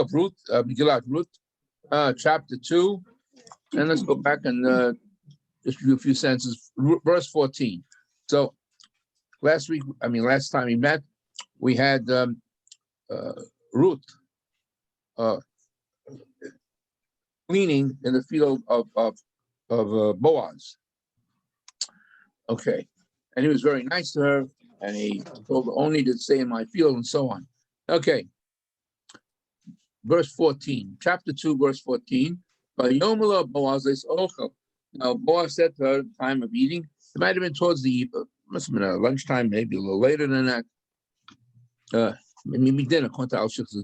of Ruth, Megillat Ruth, chapter 2, and let's go back and just review a few sentences. Verse 14. So last time we met, we had Ruth gleaning in the field of Boaz. Okay, and he was very nice to her, and he told her only to stay in my field and so on. Okay, verse 14, chapter 2, verse 14. Now Boaz said to her, time of eating, it might have been towards the must have been lunchtime, maybe a little later than that. Maybe dinner,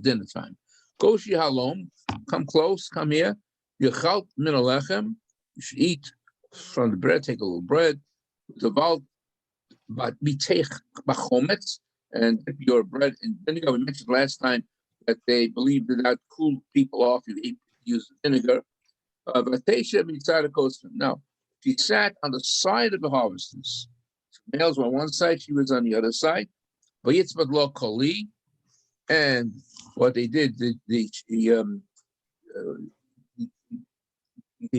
dinner time. Goshi halom, come close, come here. Yechalt min alechem, you should eat from the bread, take a little bread. Deval but bitech bachometz, and dip your bread in vinegar. We mentioned last time that they believed that cooled people off. You use vinegar. Now, she sat on the side of the harvesters. Males were on one side, she was on the other side. And what they did, he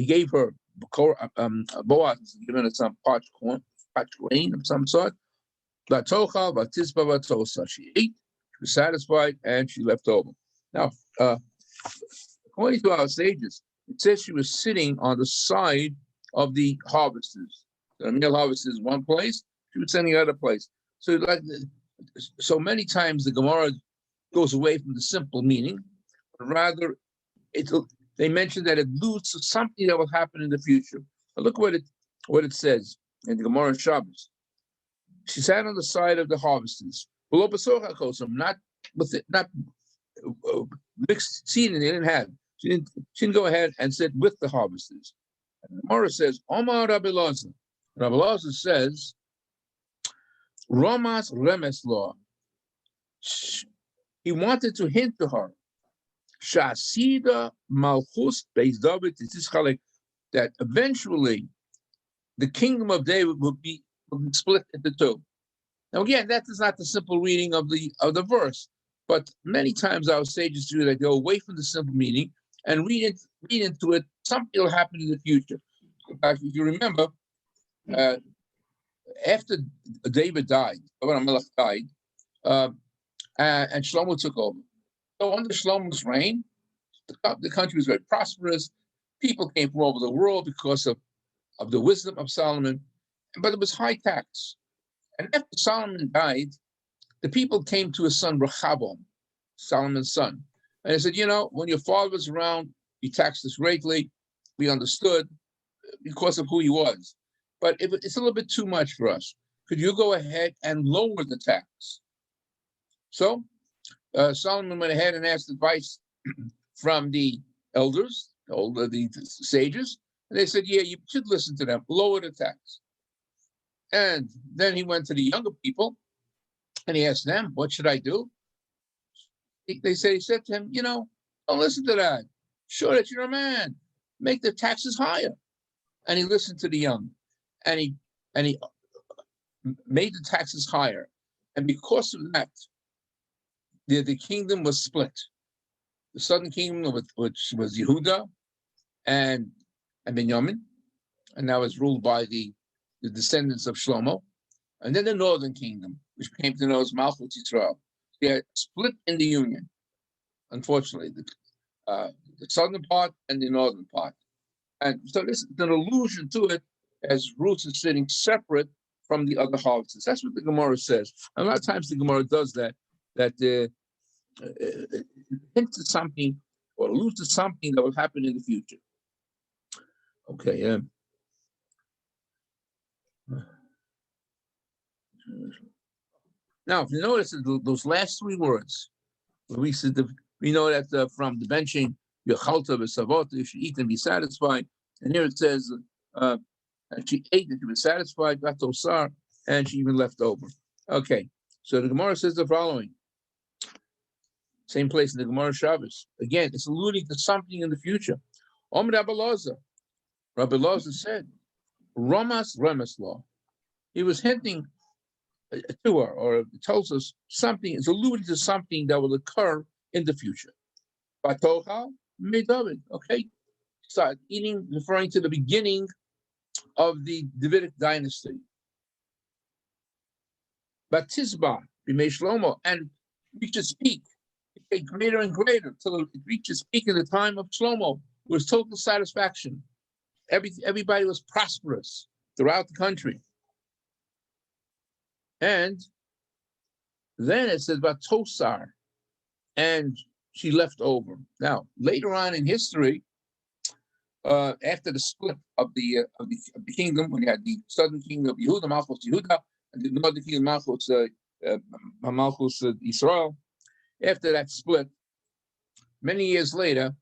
gave her Boaz, given her some parched grain of some sort. She ate, she was satisfied, and she left over. Now, according to our sages, it says she was sitting on the side of the harvesters. The male harvesters one place, she was sitting the other place. So many times the Gemara goes away from the simple meaning, but rather they mention that it alludes to something that will happen in the future. But look what it says in the Gemara Shabbos. She sat on the side of the harvesters, not with it, not mixed seed, and they didn't have. She didn't go ahead and sit with the harvesters. And the Gemara says, Omar Rabbi Lazar. Rabbi Lazar says, Romas Remes Law. He wanted to hint to her, Shasida Malchus Beis David, that eventually the kingdom of David would be split into two. Now again, that is not the simple reading of the verse, but many times our sages do that. They go away from the simple meaning and read into it. Something will happen in the future. In fact, if you remember, after David died, Melech died, and Shlomo took over. So under Shlomo's reign, the country was very prosperous. People came from all over the world because of the wisdom of Solomon, but it was high tax. And after Solomon died, the people came to his son Rehoboam, Solomon's son, and they said, when your father was around, he taxed us greatly. We understood because of who he was. But if it's a little bit too much for us, could you go ahead and lower the tax? So Solomon went ahead and asked advice from the elders, the sages, and they said, yeah, you should listen to them, lower the tax. And then he went to the younger people and he asked them, what should I do? He said to him, don't listen to that. Show that you're a man. Make the taxes higher. And he listened to the young, and he made the taxes higher. And because of that, the kingdom was split. The southern kingdom, which was Yehuda and Benjamin, and that was ruled by the descendants of Shlomo, and then the northern kingdom, which came to know as Malchut Yisrael. They had split in the union, unfortunately, the southern part and the northern part. And so this is an allusion to it, as Ruth is sitting separate from the other harvests. That's what the Gemara says. And a lot of times the Gemara does that hints at something or alludes to something that will happen in the future. Okay. Now, if you notice those last three words, we know that from the benching, Yechalta v'savot, you should eat and be satisfied. And here it says, and she ate and she was satisfied, got tosar, and she even left over. Okay, so the Gemara says the following. Same place in the Gemara Shabbos. Again, it's alluding to something in the future. Rabbi Lazar said, Ramas Remes law. He was hinting to her, or it tells us something, it's alluding to something that will occur in the future. Batocha David. Okay, start eating, referring to the beginning of the Davidic dynasty. Batisba Bimei Shlomo, and reaches peak. It get greater and greater till it reaches peak in the time of Shlomo. It was total satisfaction. Everybody was prosperous throughout the country. And then it says about Tosar, and she left over. Now, later on in history, after the split of the kingdom, when you had the southern kingdom of Yehuda, Malchus Yehuda, and the northern kingdom, Malchus Israel. After that split, many years later,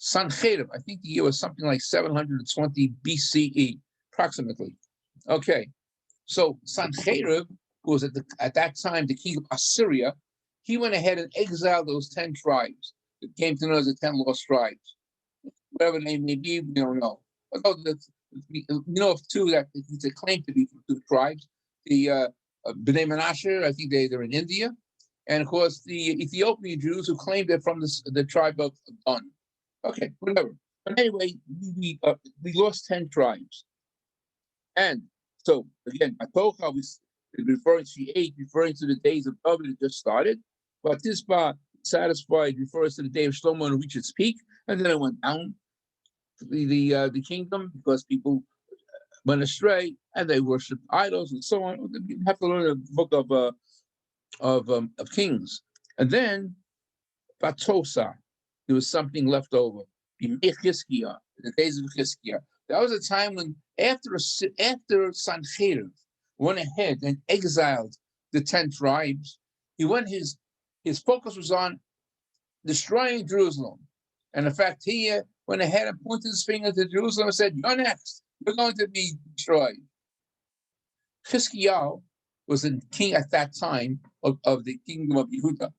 Sancherib, I think the year was something like 720 BCE, approximately. Okay, so Sancherib, who was at that time the king of Assyria, he went ahead and exiled those 10 tribes that came to know as the 10 lost tribes. Whatever they may be, we don't know. But we know of two that it's a claim to be from two tribes. The Bnei Menashe, I think they're in India, and of course the Ethiopian Jews who claim they're from the tribe of Dan. Okay, whatever. But anyway, we lost 10 tribes, and so again, Atocha was referring to the days of David that just started. But Tisba, satisfied, refers to the day of Shlomo and reached its peak, and then it went down the kingdom because people went astray and they worshipped idols and so on. You have to learn the book of Kings, and then Batosa, there was something left over. In the days of Chizkiah, that was a time when after Sancherib went ahead and exiled the 10 tribes, his focus was on destroying Jerusalem. And in fact, he went ahead and pointed his finger to Jerusalem and said, "You're next. You're going to be destroyed." Chizkiah was the king at that time of the kingdom of Yehuda.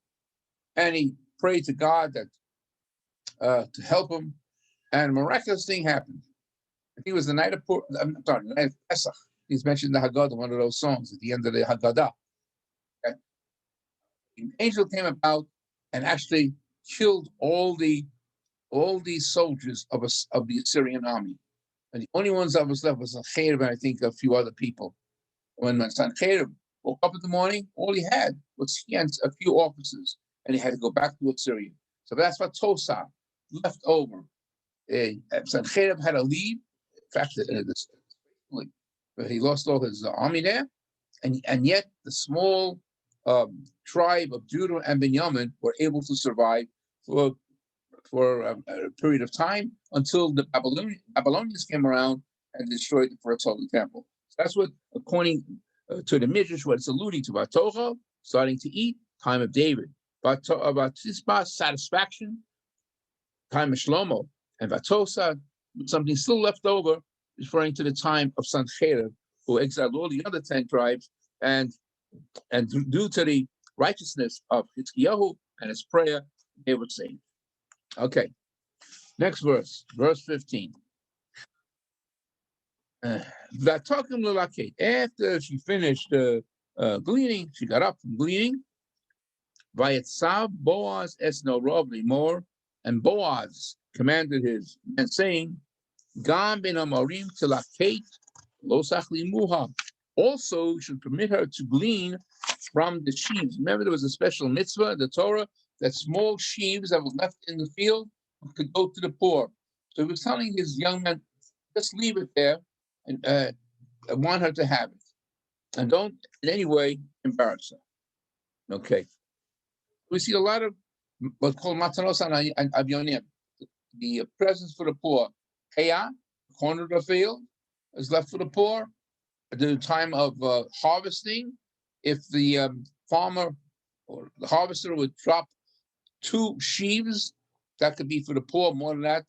And he prayed to God to help him. And a miraculous thing happened. I think it was the night of the night of Pesach. He's mentioned the Haggadah, one of those songs at the end of the Haggadah. Okay? An angel came about and actually killed all these soldiers of the Assyrian army. And the only ones that was left was Sancherib and I think a few other people. When Sancherib woke up in the morning, all he had was he and a few officers, and he had to go back to Assyria. So that's what Tosa left over. Sancherib had to leave. In fact, he lost all his army there, and yet the small tribe of Judah and Benjamin were able to survive for a period of time until the Babylonians came around and destroyed the first Holy Temple. So that's what, according to the Midrash, what it's alluding to. Batocha, starting to eat, time of David. Batisba, satisfaction, time of Shlomo. And Batosa, something still left over, referring to the time of Sancherib, who exiled all the other 10 tribes, and due to the righteousness of Hitzkiyahu and his prayer, they were saved. Okay, next verse 15. After she finished gleaning, she got up from gleaning. Vayetzav Boaz esnorov limor, and Boaz commanded his men, saying, Gam ben Amorim tilaket losach limuha. Also, you should permit her to glean from the sheaves. Remember, there was a special mitzvah, the Torah, that small sheaves that were left in the field could go to the poor. So he was telling his young men, just leave it there, and I want her to have it. And don't in any way embarrass her. Okay. We see a lot of what's called matanos and avyonim, the presents for the poor. Heya, corner of the field, is left for the poor. At the time of harvesting, if the farmer or the harvester would drop 2 sheaves, that could be for the poor. More than that,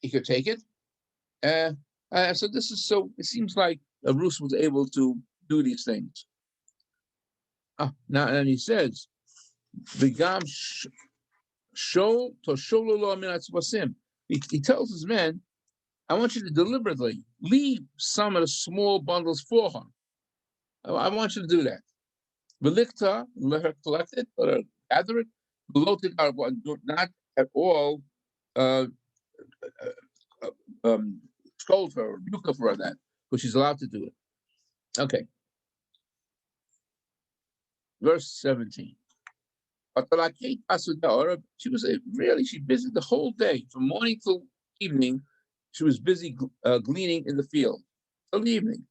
he could take it. So this is it seems like Ruth was able to do these things. Now, and he says, "V'gam show to shololo min." He tells his men, "I want you to deliberately leave some of the small bundles for her. I want you to do that. Velikta, let her collect it, let her gather it. Do not at all uh, scold her or rebuke her for that, because she's allowed to do it. Okay. Verse 17. She was she busy the whole day, from morning till evening. She was busy gleaning in the field till the evening.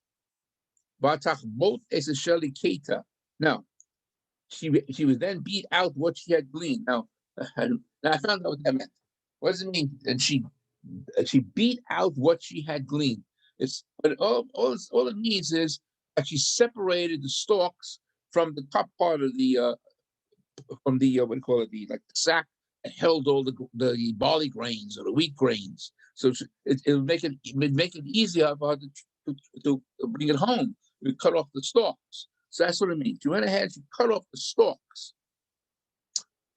Now, she would then beat out what she had gleaned. Now I found out what that meant. What does it mean? And she beat out what she had gleaned. But all it means is that she separated the stalks from the top part of the what do you call it, the sack that held all the barley grains or the wheat grains. So it'll make it easier for her to bring it home. We cut off the stalks. So that's what it means. She went ahead, she cut off the stalks.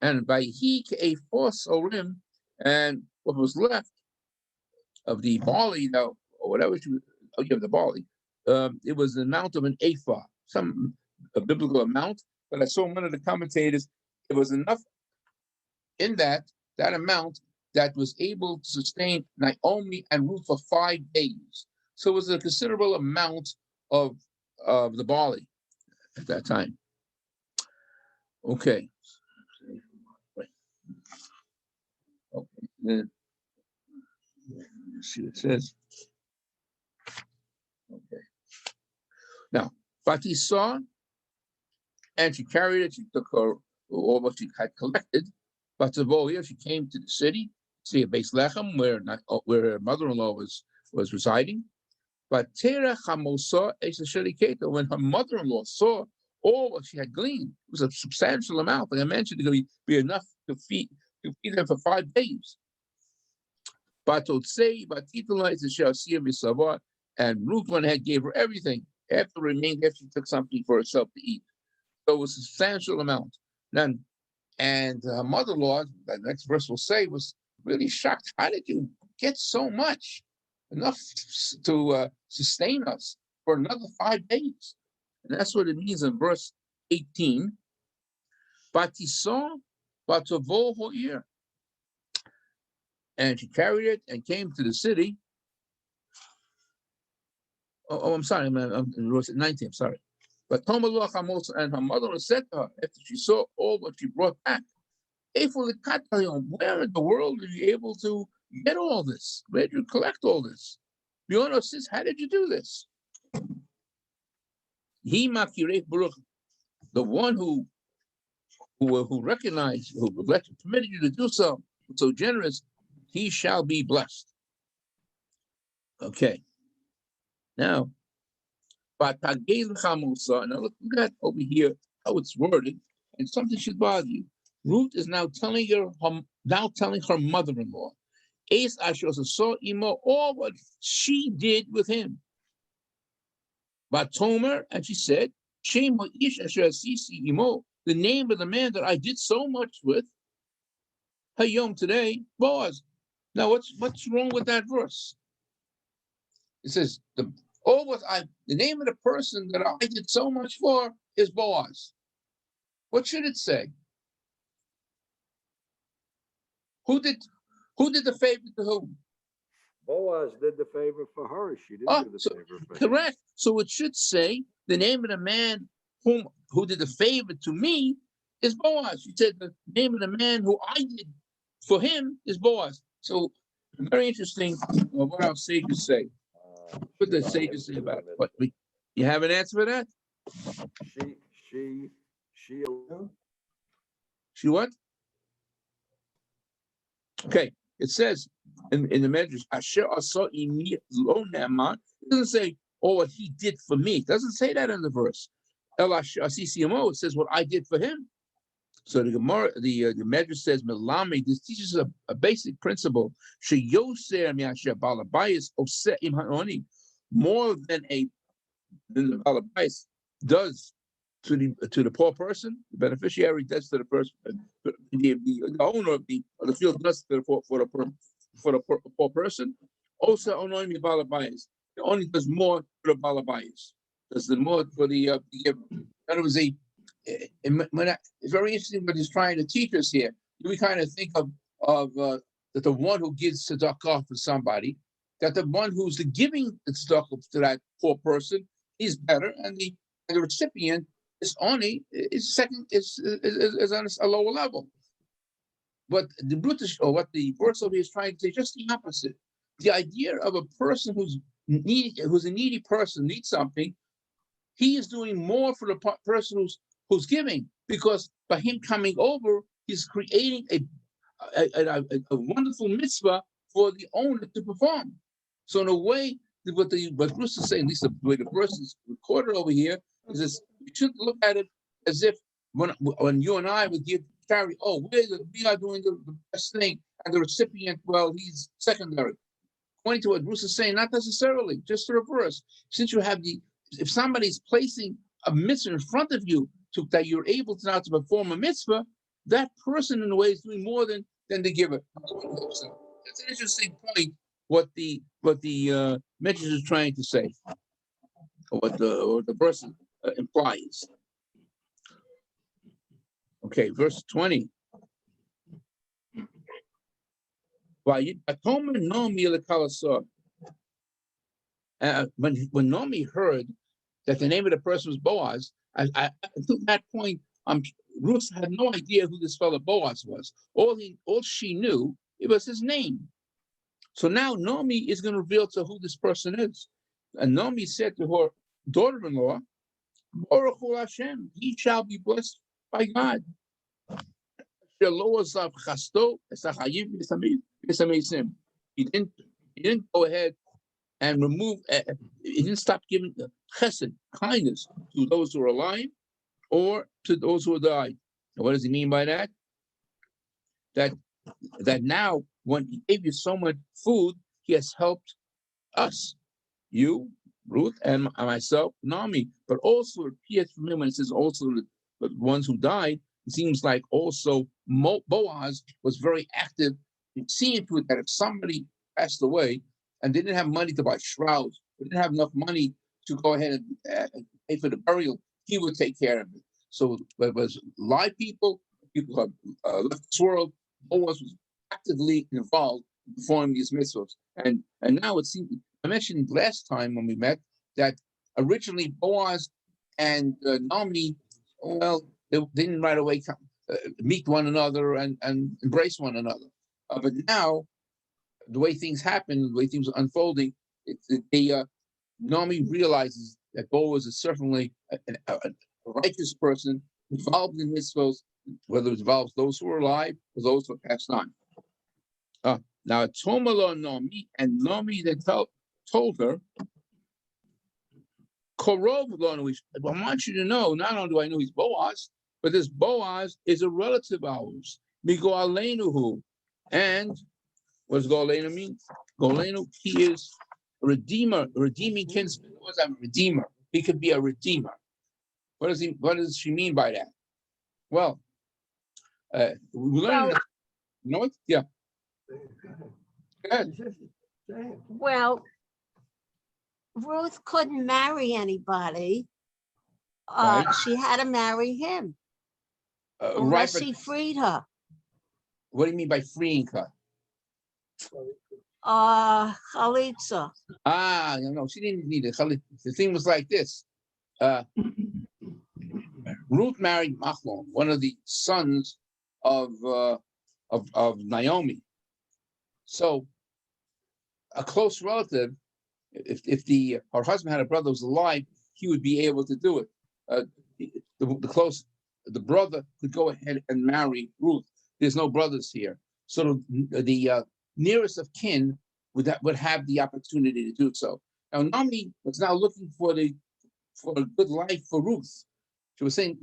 And by he a force orim, and what was left of the barley, now, or whatever the barley, it was the amount of an ephah, a biblical amount. But I saw one of the commentators, it was enough in that amount that was able to sustain Naomi and Ruth for 5 days. So it was a considerable amount of the barley at that time. Okay. Okay. Then, let's see what it says. Okay. Now, Fati saw, and she carried it. She took her all what she had collected. But here she came to the city, see a Beis Lechem, where her mother-in-law was residing. But Terah Chamosa Esha, when her mother-in-law saw all what she had gleaned, it was a substantial amount. Like I mentioned, it could be enough to feed them for 5 days. But and Ruth went ahead and gave her everything after she took something for herself to eat. So it was a substantial amount. And her mother-in-law, the next verse will say, was really shocked. How did you get so much? Enough to sustain us for another 5 days. And that's what it means in verse 18. And she carried it and came to the city. I'm sorry, I'm in verse 19, I'm sorry. But Tomalach and her mother said to her, after she saw all what she brought back, where in the world are you able to get all this? Where did you collect all this? Biono says, how did you do this? He makireh Baruch, the one who recognized, who permitted you to do so generous, he shall be blessed. Okay. Now, now look at over here how it's worded, and something should bother you. Ruth is now telling her mother-in-law, Ace Asher saw Imo, all what she did with him. But Tomer, and she said, Shem Ish Asher Sisi Imo, the name of the man that I did so much with, Hayom today, Boaz. Now what's wrong with that verse? It says the name of the person that I did so much for is Boaz. What should it say? Who did the favor to whom? Boaz did the favor for her. She didn't do the favor for him. Correct. So it should say the name of the man who did the favor to me is Boaz. She said the name of the man who I did for him is Boaz. So very interesting what our sages say. What the sages say about it. What you have an answer for that? She what? Okay, it says in the Medrash, Asher Asa Imi Lo Ne'aman. It doesn't say, oh, what he did for me. It doesn't say that in the verse. El Asher CCMO, it says what I did for him. So the Gemara, the Medrash says, Melami, this teaches a basic principle. More than the Balabayas does to the poor person, the beneficiary does to the person, the owner of the field does to for the poor person. Also, only Balabayas. It only does more for the Balabayas. Does the more for the giver. In other words, it's very interesting what he's trying to teach us here. We kind of think of of that the one who gives tzedakah for somebody, that the one who's the giving the tzedakah to that poor person is better, and the recipient is only is second is on a lower level. But the British, or what the verse over here is trying to say, just the opposite. The idea of a person who's a needy person, needs something, he is doing more for the person who's giving, because by him coming over, he's creating a wonderful mitzvah for the owner to perform. So in a way, what Bruce is saying, at least the way the verse is recorded over here, is this: you shouldn't look at it as if when you and I would give charity, we are doing the best thing, and the recipient, well, he's secondary. According to what Bruce is saying, not necessarily, just the reverse. Since you have if somebody's placing a mitzvah in front of you that you're able to now to perform a mitzvah, that person in a way is doing more than the giver. That's an interesting point. What the message is trying to say, or what the person implies. Okay, verse 20. When Naomi heard that the name of the person was Boaz, until that point, Ruth had no idea who this fellow Boaz was. All she knew, it was his name. So now Naomi is going to reveal to who this person is. And Naomi said to her daughter-in-law, Baruch Hu Hashem, he shall be blessed by God. He didn't go ahead and remove, he didn't stop giving chesed, kindness, to those who are alive or to those who died. And what does he mean by that? That now, when he gave you so much food, he has helped us, you, Ruth, and myself, Naomi. But also it appears from him when it says also the ones who died, it seems like also Boaz was very active in seeing to it that if somebody passed away and they didn't have money to buy shrouds, they didn't have enough money to go ahead and pay for the burial, he would take care of it. So it was live people who have left this world. Boaz was actively involved in performing these mitzvahs. And now it seems, I mentioned last time when we met that originally Boaz and Naomi, well, they didn't right away meet one another and embrace one another. But now, the way things happen, the way things are unfolding, Naomi realizes that Boaz is certainly a righteous person, involved in mitzvahs, whether it involves those who are alive or those who are passed on. Now, Tomala Naomi, and Naomi then told her, Korov Lonu, I want you to know, not only do I know he's Boaz, but this Boaz is a relative of ours. Migo Alenuhu. And what does Golenu mean? Golenu, he is a redeemer, a redeeming kinsman. What does that mean? Redeemer? He could be a redeemer. What does she mean by that? Well, we learned. You know what? Yeah. Go ahead. Well, Ruth couldn't marry anybody. Right. She had to marry him. Unless he freed her. What do you mean by freeing her? Chalitza. No, she didn't need it. The thing was like this. Ruth married Machlon, one of the sons of Naomi. So a close relative, if her husband had a brother who was alive, he would be able to do it. The brother could go ahead and marry Ruth. There's no brothers here, so the nearest of kin would have the opportunity to do so. Now Naomi was now looking for a good life for Ruth. She was saying,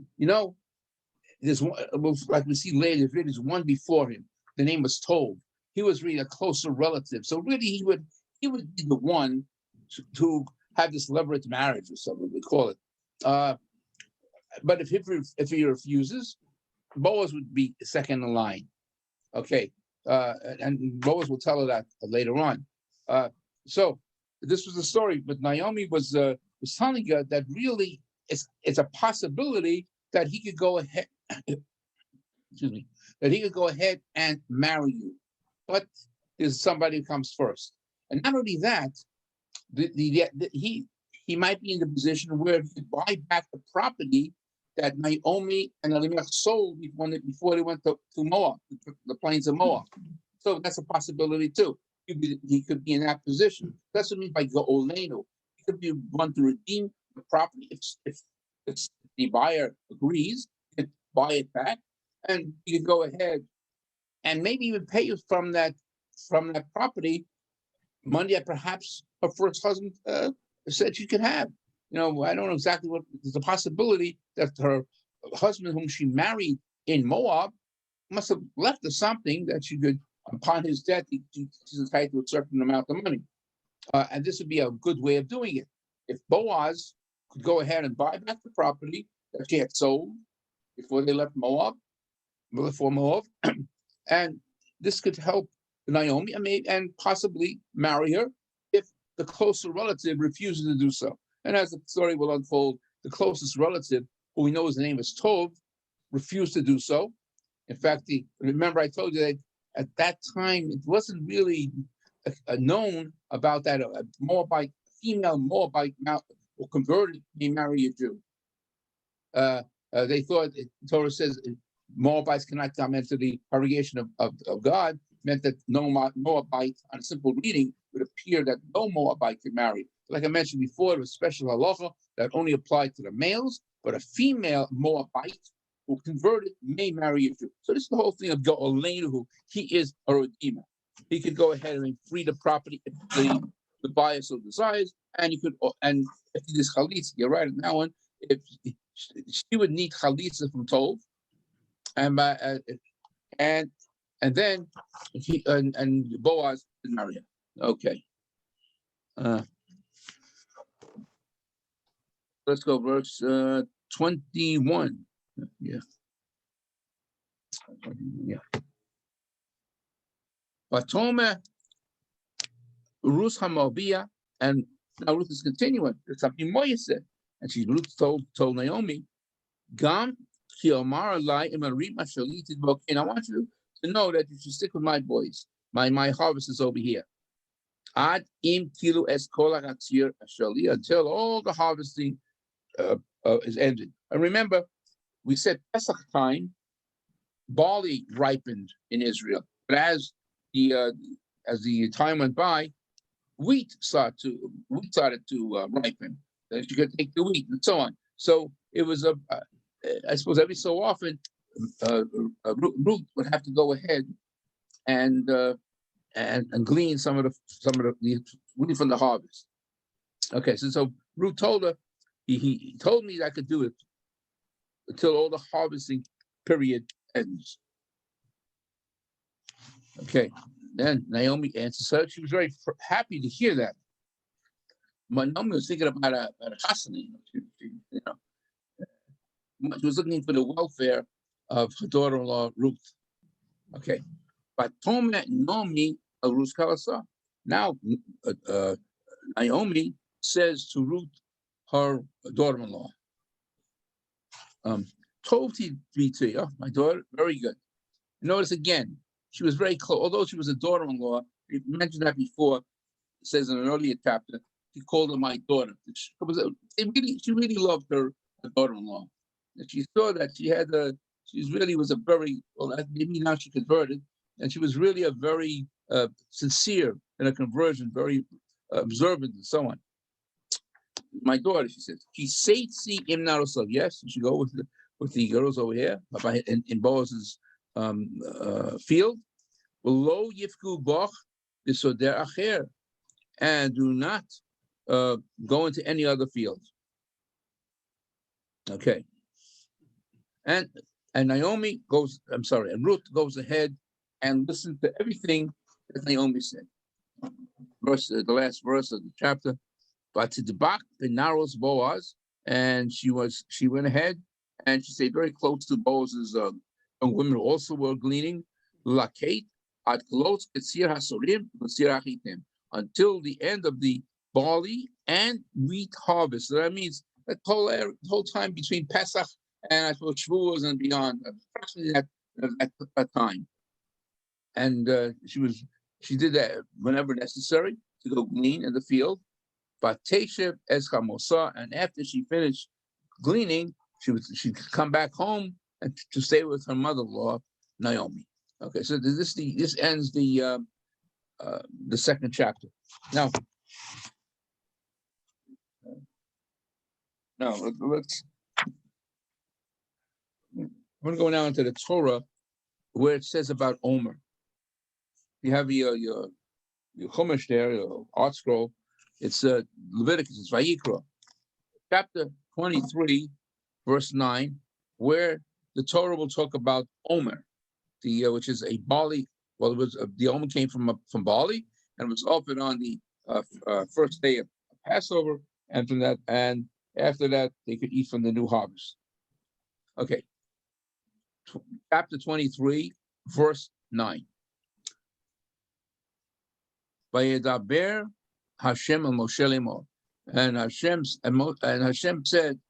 there's one, like we see later, there's one before him. The name was Tov. He was really a closer relative, so really he would be the one to have this levirate marriage or something we call it. But if he refuses, Boaz would be second in line. Okay, and Boaz will tell her that later on. So this was the story, but Naomi was telling her that really it's a possibility that he could go ahead. Excuse me. that he could go ahead and marry you. But there's somebody who comes first. And not only that, he might be in the position where he could buy back the property that Naomi and Elimelech sold before they went to Moab, the plains of Moab. So that's a possibility too. He could be in that position. That's what I mean by Go'olenu. He could be one to redeem the property if the buyer agrees, he could buy it back, and you could go ahead and maybe even pay you from that property money that perhaps her first husband said she could have. I don't know exactly what. There's a possibility that her husband, whom she married in Moab, must have left her something that she could, upon his death, she's entitled to a certain amount of money. And this would be a good way of doing it. If Boaz could go ahead and buy back the property that she had sold before they left Moab, and this could help Naomi and possibly marry her if the closer relative refuses to do so. And as the story will unfold, the closest relative, who we know his name is Tov, refused to do so. In fact, remember I told you that at that time it wasn't really known about that a female Moabite who converted may marry a Jew. They thought Torah says Moabites cannot come into the congregation of God, meant that no Moabite, on a simple reading, would appear that no Moabite could marry. Like I mentioned before, it was special halacha that only applied to the males, but a female Moabite who converted may marry a Jew. So this is the whole thing of Go'olenu, who he is a redeemer. He could go ahead and free the property if the buyer so desires, and if it is chalitza, you're right on that one. If she would need chalitza from Tov, and then and Boaz would marry her. Okay. Let's go verse 21. Yeah. Vatome Ruth Hamobia, and now Ruth is continuing. There's something more said, and Ruth told Naomi, Gam Kiomar Lai Imarim Ashalitit Bokin. I want you to know that you should stick with my boys. My harvest is over here. Ad im kilu es kol ha'chatzir ashali, until all the harvesting is ended. And remember, we said Pesach time, barley ripened in Israel, but as the time went by, wheat started to ripen. That you could take the wheat and so on. So it was I suppose every so often, Ruth would have to go ahead and glean some of the wheat from the harvest. Okay, so Ruth told her, he told me that I could do it until all the harvesting period ends. Okay, then Naomi answers her. She was very happy to hear that. Naomi was thinking about a chasana, She was looking for the welfare of her daughter-in-law Ruth. Okay, but Naomi Ruth Kalasa. Now Naomi says to Ruth, her daughter-in-law, Tovti Vita, my daughter, very good. Notice again, she was very close. Although she was a daughter-in-law, we mentioned that before. It says in an earlier chapter, he called her my daughter. She really loved her daughter-in-law. And she saw that she really was a very, well, maybe now she converted, and she was really a very sincere in her conversion, very observant and so on. My daughter, she says, she saitsi imnarosov. Yes, you should go with the girls over here in Boaz's field. Below yifku boch bisoder acher, and do not go into any other field. Okay. And Naomi goes, and Ruth goes ahead and listens to everything that Naomi said. The last verse of the chapter. But to debak Benaros Boaz, and she went ahead and she stayed very close to Boaz's young women who also were gleaning. Lakate at close Ketzir Hasorim Achitim, until the end of the barley and wheat harvest. So that means that whole time between Pesach and I suppose Shavuos and beyond, approximately at that time, and she did that whenever necessary to go glean in the field. But Teshev Eschamosa, and after she finished gleaning, she'd come back home and to stay with her mother-in-law Naomi. Okay, so this ends the second chapter. Now let's. I'm going to go now into the Torah, where it says about Omer. You have your Chumash there, your art scroll. It's Leviticus, it's Vayikra, chapter 23, verse 9, where the Torah will talk about Omer, which is a barley. Well, it was the Omer came from barley, and was offered on the first day of Passover, and from that, and after that, they could eat from the new harvest. Okay, chapter 23, verse 9. Vayedaber Hashem and Moshe lemor, and Hashem said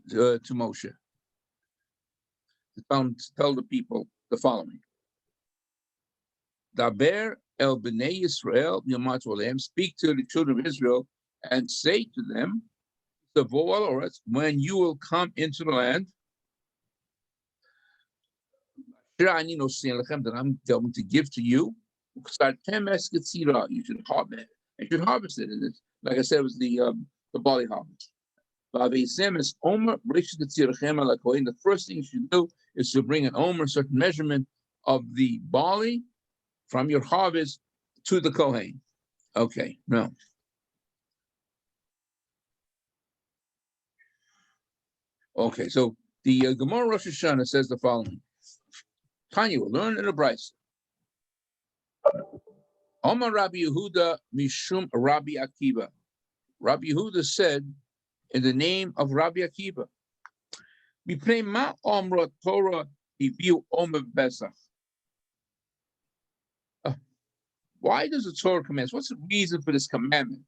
to Moshe, tell the people the following: Daber el bnei Yisrael yomatu aleim, speak to the children of Israel and say to them, when you will come into the land that I'm going to give to you, you should harvest it. Like I said, it was the barley harvest. The first thing you should do is to bring an omer, a certain measurement of the barley from your harvest to the Kohen. Okay, now. Okay, so the Gemara Rosh Hashanah says the following. Tanya will learn in a Bryce. Omar Rabbi Yehuda Mishum Rabbi Akiva. Rabbi Yehuda said in the name of Rabbi Akiva, Ma Omra Torah Ibiu Omer Pesach. Why does the Torah command? What's the reason for this commandment?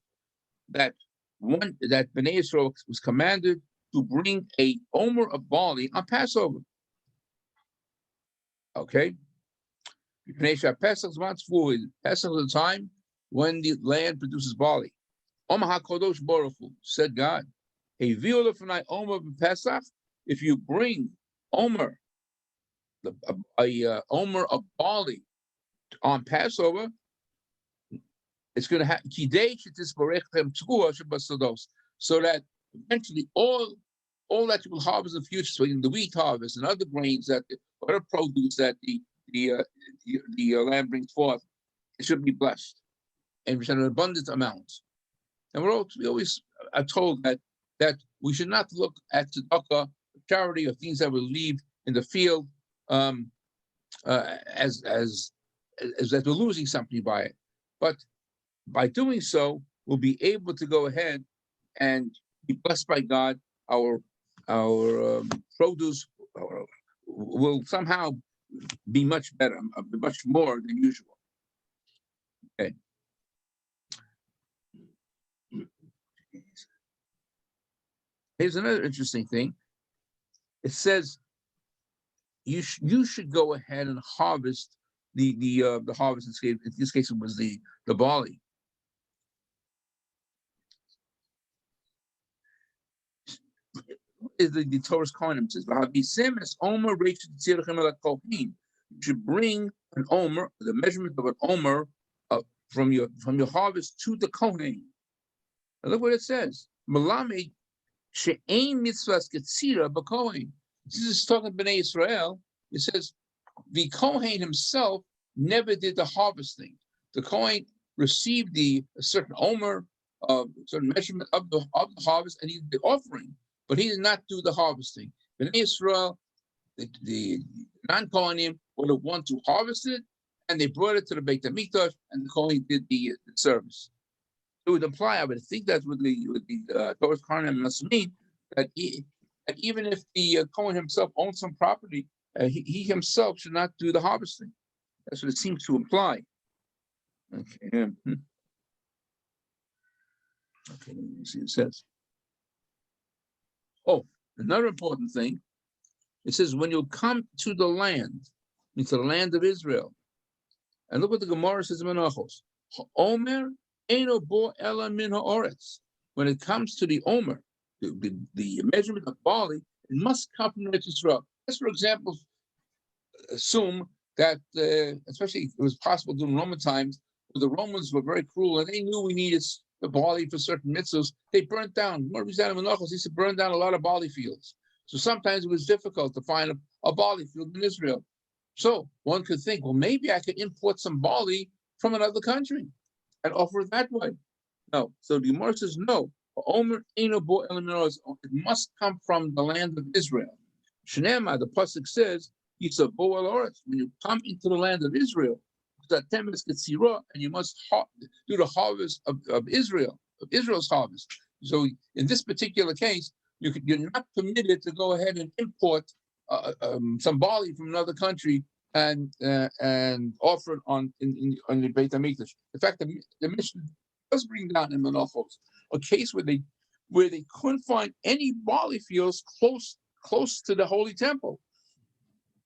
That Bnei Yisrael was commanded to bring a omer of barley on Passover. Okay. Pesach is the time when the land produces barley. Omer HaKadosh Baruch Hu, said God, if you bring omer, a omer of barley on Passover, it's going to have so that eventually all that you will harvest in the future, so in the wheat harvest and other grains, other produce that the land brings forth, it should be blessed and in an abundant amount. And we always are told that we should not look at tzedakah, charity, or things that we leave in the field as that we're losing something by it. But by doing so, we'll be able to go ahead and be blessed by God. Our produce will somehow be much better, much more than usual. Okay. Here's another interesting thing. It says you should go ahead and harvest the harvest. In this case, it was the barley. Is the Torah's covenant says, you should bring an omer, the measurement of an omer, from your harvest to the Kohen. Now look what it says. Malamed she'ein mitzvahs ketzira b'Kohen. This is talking Bnei Israel. It says the Kohen himself never did the harvesting. The Kohen received a certain omer, a certain measurement of the harvest, and he did the offering. But he did not do the harvesting. Bnei Israel, the non-Kohanim, would have wanted to harvest it, and they brought it to the Beit HaMikdash, and the Kohen did the service. It would imply, I would think that's what the Torah's Kohanim must mean, that even if the Kohen himself owns some property, he himself should not do the harvesting. That's what it seems to imply. Okay. Okay, let me see what it says. Oh, another important thing, it says, when you come to the land, into the land of Israel. And look what the Gemara says in Menachos. Omer eno bo ela min ha'oretz. When it comes to the Omer, the measurement of barley, it must come from Eretz Yisrael. Let's, for example, assume that, especially it was possible during Roman times, where the Romans were very cruel and they knew we needed the barley for certain mitzvahs. They burnt down. He said to burn down a lot of barley fields. So sometimes it was difficult to find a barley field in Israel. So one could think, well, maybe I could import some barley from another country and offer it that way. No. So the Gemara says no. It must come from the land of Israel. Shnema, the pasuk says, when you come into the land of Israel, and you must do the harvest of Israel, of Israel's harvest. So in this particular case, you're not permitted to go ahead and import some barley from another country and offer it on the Beit HaMikdash. In fact, the mission does bring down in Menachos a case where they couldn't find any barley fields close to the Holy Temple.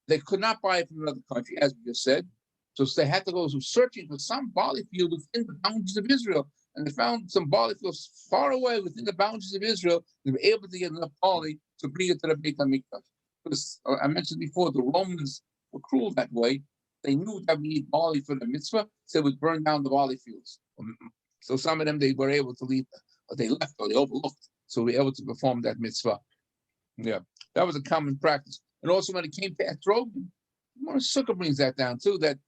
They could not buy it from another country, as we just said. So they had to go searching for some barley field within the boundaries of Israel. And they found some barley fields far away within the boundaries of Israel. They were able to get enough barley to bring it to the Beit HaMikdash. Because I mentioned before, the Romans were cruel that way. They knew that we need barley for the mitzvah, so they would burn down the barley fields. So some of them they were able to leave, or they left, or they overlooked. So we were able to perform that mitzvah. Yeah, that was a common practice. And also when it came to etrogim, Sukkah brings that down too, that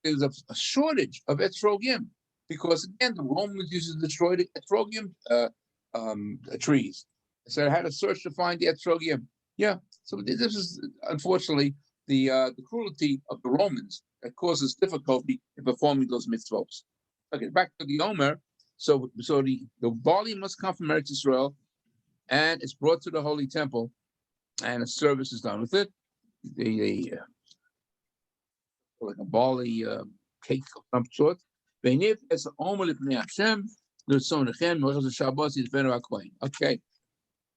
there's a shortage of etrogim, because again, the Romans used to destroy the etrogim trees. So they had to search to find the etrogim. Yeah, so this is unfortunately the cruelty of the Romans that causes difficulty in performing those mitzvot. Okay, back to the Omer. So the barley must come from Eretz Yisrael, and it's brought to the Holy Temple, and a service is done with it. Like a barley cake of some sort. Okay,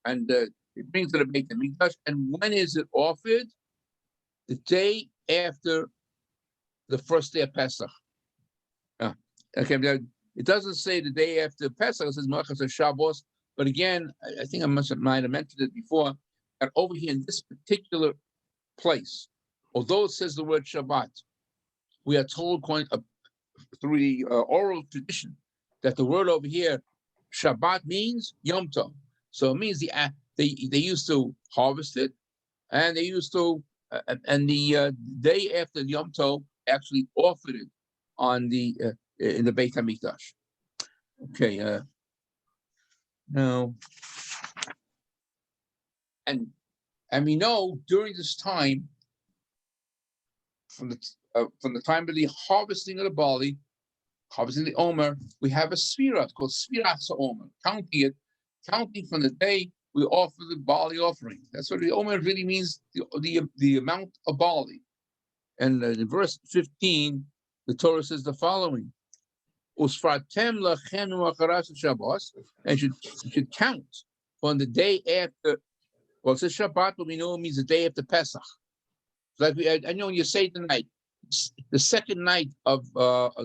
and it brings to the Beit HaMikdash. And when is it offered? The day after the first day of Pesach. Okay, it doesn't say the day after Pesach. It says Malchus Shabbos. But again, I think I might have mentioned it before, that over here in this particular place, although it says the word Shabbat, we are told through the oral tradition that the word over here, Shabbat, means Yom Tov. So it means they used to harvest it, and they used to, and the day after Yom Tov, actually offered it on in the Beit HaMikdash. Okay. Now, and we know during this time, from the time of the harvesting of the barley, harvesting the Omer, we have a Sfirah called Sfirat Omer, counting from the day we offer the barley offering. That's what the Omer really means, the amount of barley. And in verse 15, the Torah says the following: Usfartem lachenu acharas Shabbos, and you should count on the day after. Well, it says Shabbat, but we know it means the day after Pesach. Like I know when you say the night, the second night of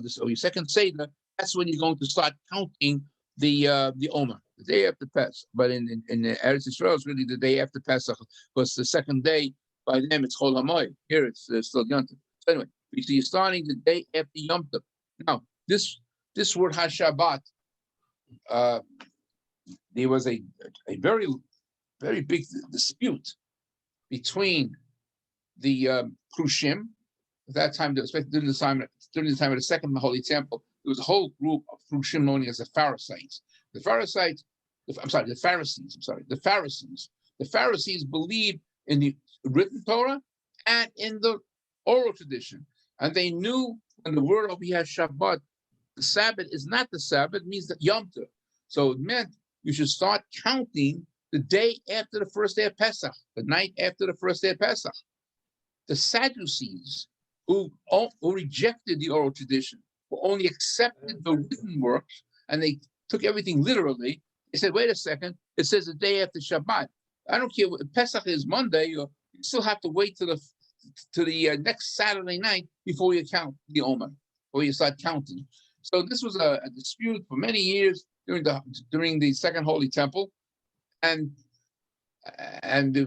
this, or your second Seder, that's when you're going to start counting the Omer, the day after Pesach. But in Eretz Yisrael, it's really the day after Pesach, because the second day by them it's Chol HaMoed. Here it's still Yom Tov. So anyway, so you're starting the day after Yom Tov. Now this word HaShabbat, there was a very very big dispute between the Prushim. At that time, especially during the time of the Second Holy Temple, there was a whole group of Prushim known as the Pharisees. The Pharisees believed in the written Torah and in the oral tradition. And they knew when the word over here, Shabbat, the Sabbath is not the Sabbath, it means that Yom Tov. So it meant you should start counting the day after the first day of Pesach, the night after the first day of Pesach. The Sadducees, who rejected the oral tradition, who only accepted the written works, and they took everything literally, they said, wait a second, it says the day after Shabbat. I don't care, Pesach is Monday, you still have to wait till to the next Saturday night before you count the Omer, before you start counting. So this was a dispute for many years during the Second Holy Temple, and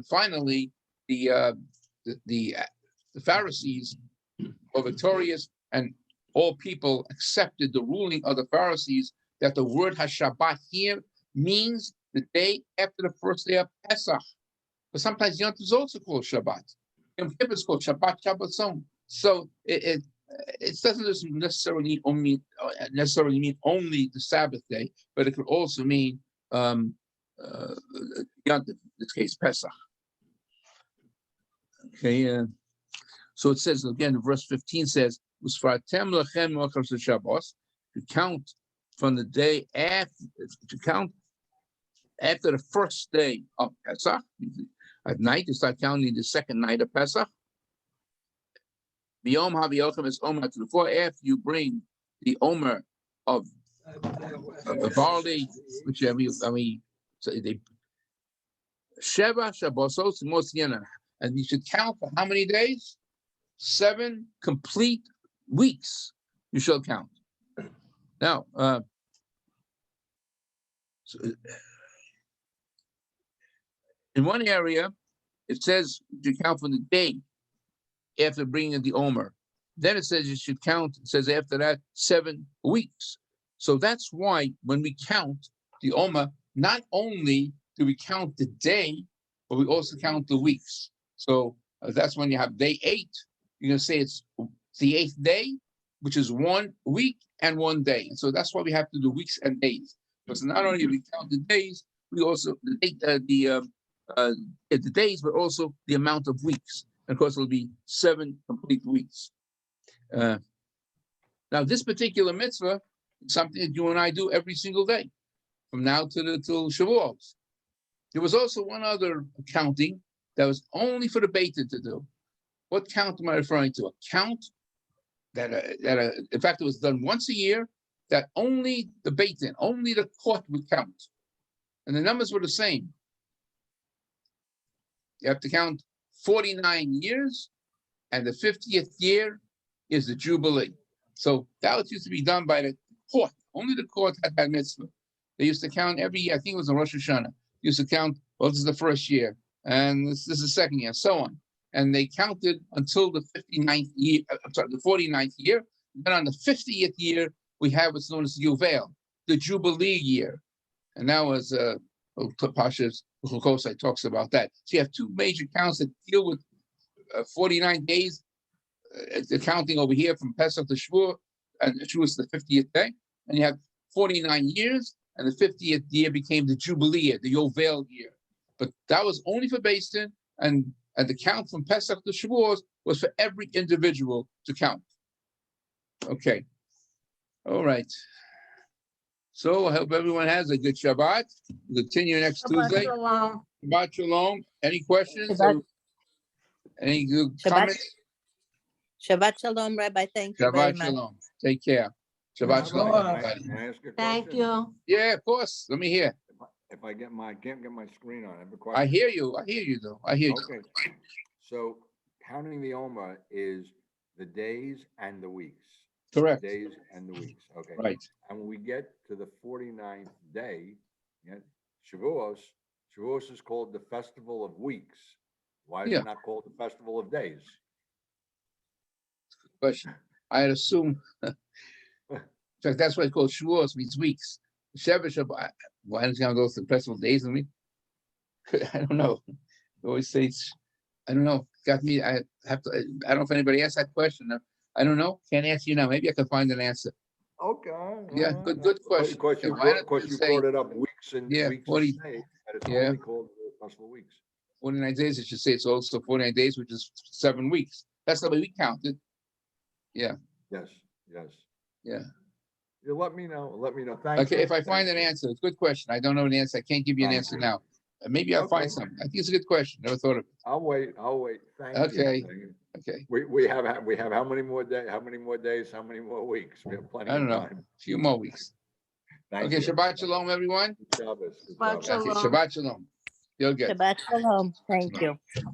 finally the Pharisees were victorious, and all people accepted the ruling of the Pharisees that the word HaShabbat here means the day after the first day of Pesach. But sometimes Yom Tov is also called Shabbat. Yom Kippur is called Shabbat Shabbatzon. So it doesn't necessarily mean only the Sabbath day, but it could also mean Yom Tov, in this case Pesach. Okay, so it says again, verse 15 says, "Usfartem lechem mochas Shabbos," to count from the day after, after the first day of Pesach. At night, you start counting the second night of Pesach. Biyom haviyochem is omer to the four. After you bring the omer of the barley, which so they Sheva Shabbosos Mosiyana, and you should count for how many days? 7 complete weeks. You shall count. Now, so in one area, it says you count from the day after bringing the Omer. Then it says you should count, it says after that, 7 weeks. So that's why when we count the Omer, not only do we count the day, but we also count the weeks. So that's when you have day 8, you're going to say it's the 8th day, which is 1 week and 1 day. And so that's why we have to do weeks and days. Because not only do we count the days, we also, the days, but also the amount of weeks. And of course, it'll be 7 complete weeks. Now, this particular mitzvah is something that you and I do every single day, from now till Shavuos. There was also one other counting that was only for the Beit Din to do. What count am I referring to? A count that in fact, it was done once a year, that only the Beit Din, only the court would count. And the numbers were the same. You have to count 49 years, and the 50th year is the Jubilee. So that was used to be done by the court. Only the court had that mitzvah. They used to count every year. I think it was on Rosh Hashanah. Used to count, well, this is the first year, and this is the second year, so on. And they counted until the 59th year, the 49th year. Then on the 50th year, we have what's known as Yuvel, the Jubilee year. And that was Pasha's Chukosai talks about that. So you have 2 major counts that deal with 49 days. The counting over here from Pesach to Shavuot, and Shavuot is the 50th day. And you have 49 years, and the 50th year became the Jubilee year, the Yovel year. But that was only for Beit Din, and the count from Pesach to Shavuot was for every individual to count. Okay. All right. So I hope everyone has a good Shabbat. We'll continue next Tuesday. Shalom. Shabbat Shalom. Any questions? Any good comments? Shabbat Shalom, Rabbi. Thank you very Shabbat much. Shalom. Take care. Shabbat Shalom, everybody. Can I ask a Thank question? you. Yeah, of course. Let me hear. If I can't get my screen on, I have a question. I hear you. I hear you, though. I hear you. Okay. So counting the Omer is the days and the weeks. Correct. Days and the weeks. Okay. Right. And when we get to the 49th day, yeah, Shavuos is called the Festival of Weeks. Why is Yeah. it not called the Festival of Days? Question. I'd assume. In fact, that's why it's called Shavuos, means weeks. Shabbat. Why don't you go to the festival days with me? I don't know. You always say it's, I don't know. Got me. I have to. I don't know if anybody asked that question. I don't know. Can't answer you now. Maybe I can find an answer. Okay. Yeah. Good question. Of course, you brought it up weeks and weeks 40, of days, but it's yeah. only called the Festival of Weeks. 49 days. It should say it's also 49 days, which is 7 weeks. That's the way we count it. Yeah. Yes. Yeah. You let me know. Thank you. Okay. If I find an answer, it's a good question. I don't know an answer. I can't give you an answer now. Maybe I'll find something. I think it's a good question. Never thought of it. I'll wait. Thank you. Okay. We have how many more days? How many more days? How many more weeks? We have plenty. I don't of know. time. A few more weeks. Thank okay. you. Shabbat Shalom, everyone. Good Shabbos. Shabbat Okay. Shalom. Shabbat Shalom. You'll get. Shabbat Shalom. Thank you. Okay.